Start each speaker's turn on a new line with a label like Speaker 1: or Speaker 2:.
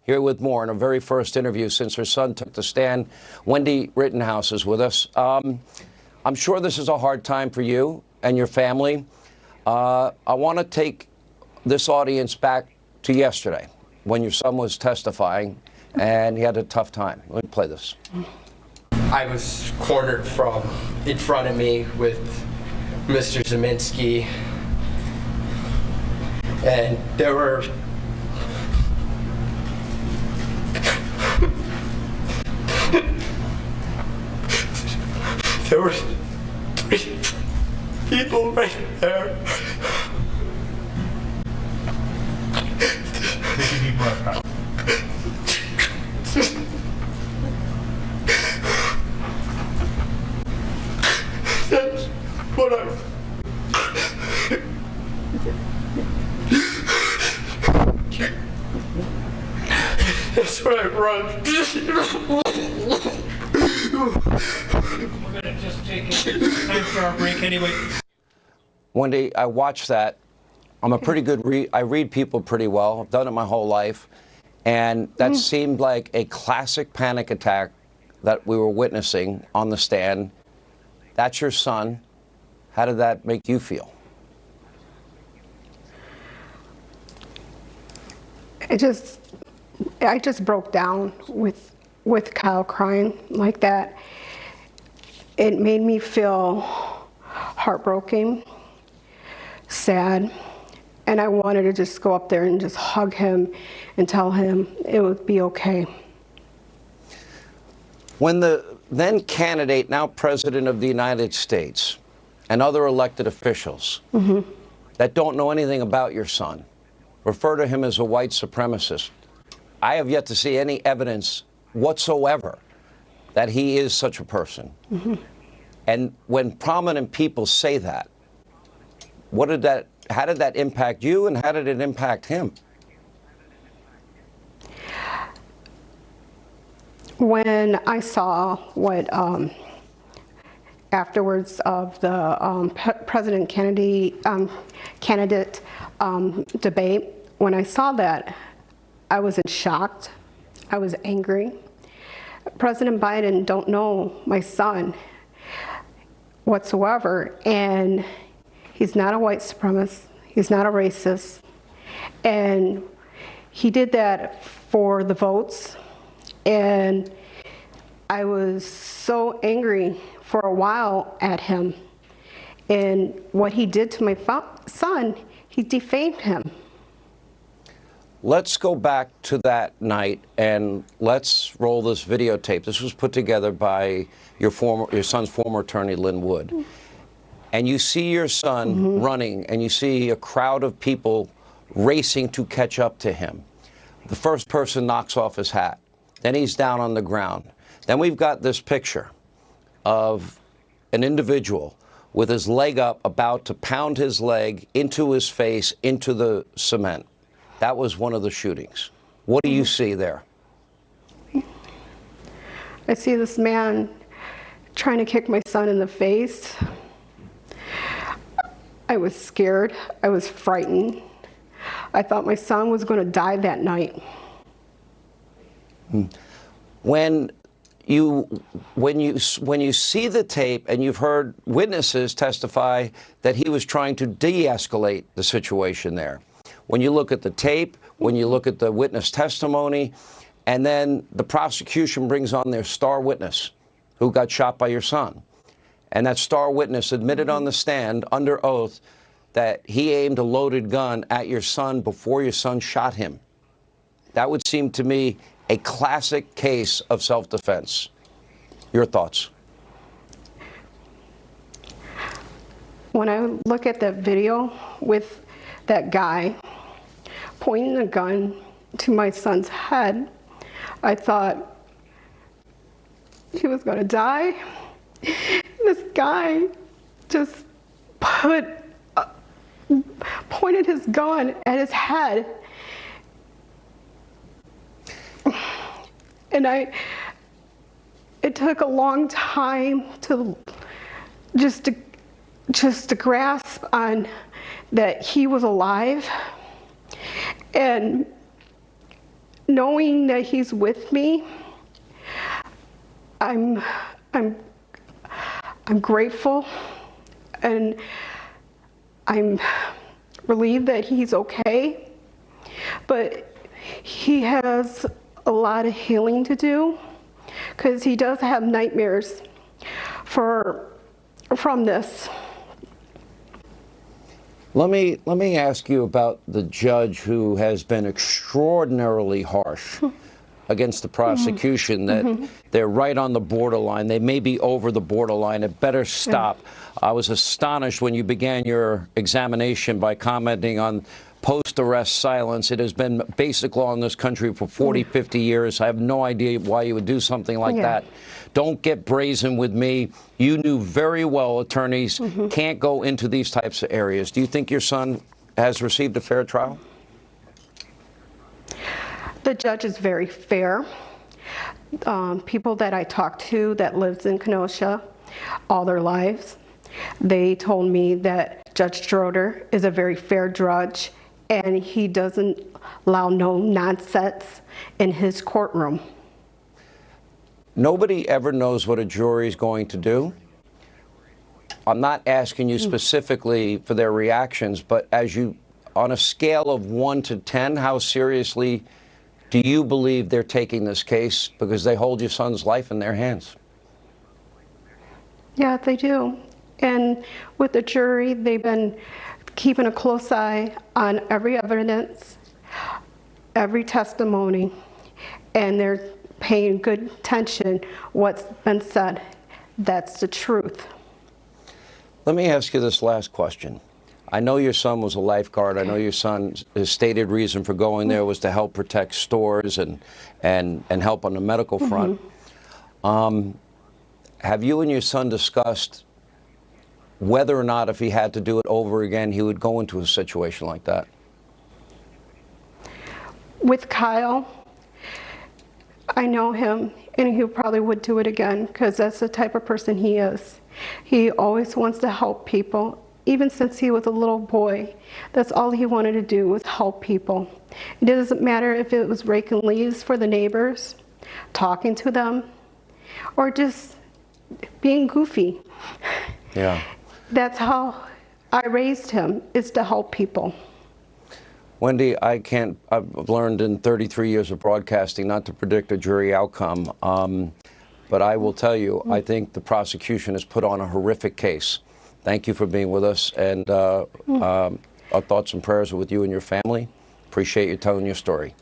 Speaker 1: here with more in her very first interview since her son took the stand. Wendy Rittenhouse is with us. I'm sure this is a hard time for you and your family. I want to take this audience back to yesterday when your son was testifying and he had a tough time. Let me play this.
Speaker 2: I was cornered from in front of me with Mr. Ziminski, and there were three people right there. That's what I run.
Speaker 3: We're going to just take time for our break anyway.
Speaker 1: Wendy, I watched that. I'm a pretty good I read people pretty well. I've done it my whole life. And that seemed like a classic panic attack that we were witnessing on the stand. That's your son. How did that make you feel?
Speaker 4: I just broke down with Kyle crying like that. It made me feel heartbroken, sad, and I wanted to just go up there and just hug him and tell him it would be okay.
Speaker 1: When the then candidate, now President of the United States, and other elected officials that don't know anything about your son refer to him as a white supremacist, I have yet to see any evidence whatsoever that he is such a person. And when prominent people say that, how did that impact you, and how did it impact him?
Speaker 4: When I saw what afterwards of the President Kennedy candidate debate, when I saw that, I was shocked. I was angry. President Biden don't know my son whatsoever, and he's not a white supremacist. He's not a racist, and he did that for the votes. And I was so angry for a while at him, and what he did to my son, he defamed him.
Speaker 1: Let's go back to that night and let's roll this videotape. This was put together by your son's former attorney, Lin Wood. And you see your son running, and you see a crowd of people racing to catch up to him. The first person knocks off his hat. Then he's down on the ground. Then we've got this picture of an individual with his leg up, about to pound his leg into his face, into the cement. That was one of the shootings. What do you see there?
Speaker 4: I see this man trying to kick my son in the face. I was scared. I was frightened. I thought my son was going to die that night.
Speaker 1: When you see the tape and you've heard witnesses testify that he was trying to de-escalate the situation there, when you look at the tape, when you look at the witness testimony, and then the prosecution brings on their star witness who got shot by your son, and that star witness admitted on the stand under oath that he aimed a loaded gun at your son before your son shot him. That would seem to me a classic case of self-defense. Your thoughts?
Speaker 4: When I look at that video with that guy pointing a gun to my son's head, I thought he was going to die. This guy just pointed his gun at his head. And it took a long time to just to grasp on that he was alive. And knowing that he's with me, I'm grateful, and I'm relieved that he's okay, but he has a lot of healing to do because he does have nightmares from this.
Speaker 1: Let me ask you about the judge who has been extraordinarily harsh against the prosecution, that they're right on the borderline. They may be over the borderline. It better stop. I was astonished when you began your examination by commenting on post-arrest silence. It has been basic law in this country for 40, 50 years. I have no idea why you would do something like that. Don't get brazen with me. You knew very well attorneys can't go into these types of areas. Do you think your son has received a fair trial?
Speaker 4: The judge is very fair. People that I talked to that lives in Kenosha all their lives, they told me that Judge Schroeder is a very fair judge, and he doesn't allow no nonsense in his courtroom.
Speaker 1: Nobody ever knows what a jury is going to do. I'm not asking you specifically for their reactions, but as you, on a scale of 1 to 10, how seriously do you believe they're taking this case, because they hold your son's life in their hands?
Speaker 4: Yeah, they do. And with the jury, they've been keeping a close eye on every evidence, every testimony, and they're paying good attention what's been said. That's the truth.
Speaker 1: Let me ask you this last question. I know your son was a lifeguard. I know your son's his stated reason for going there was to help protect stores and help on the medical front. Have you and your son discussed whether or not, if he had to do it over again, he would go into a situation like that?
Speaker 4: With Kyle, I know him, and he probably would do it again, because that's the type of person he is. He always wants to help people. Even since he was a little boy, that's all he wanted to do, was help people. It doesn't matter if it was raking leaves for the neighbors, talking to them, or just being goofy.
Speaker 1: Yeah.
Speaker 4: That's how I raised him, is to help people.
Speaker 1: Wendy, I've learned in 33 years of broadcasting not to predict a jury outcome, but I will tell you, I think the prosecution has put on a horrific case. Thank you for being with us, and our thoughts and prayers are with you and your family. Appreciate you telling your story.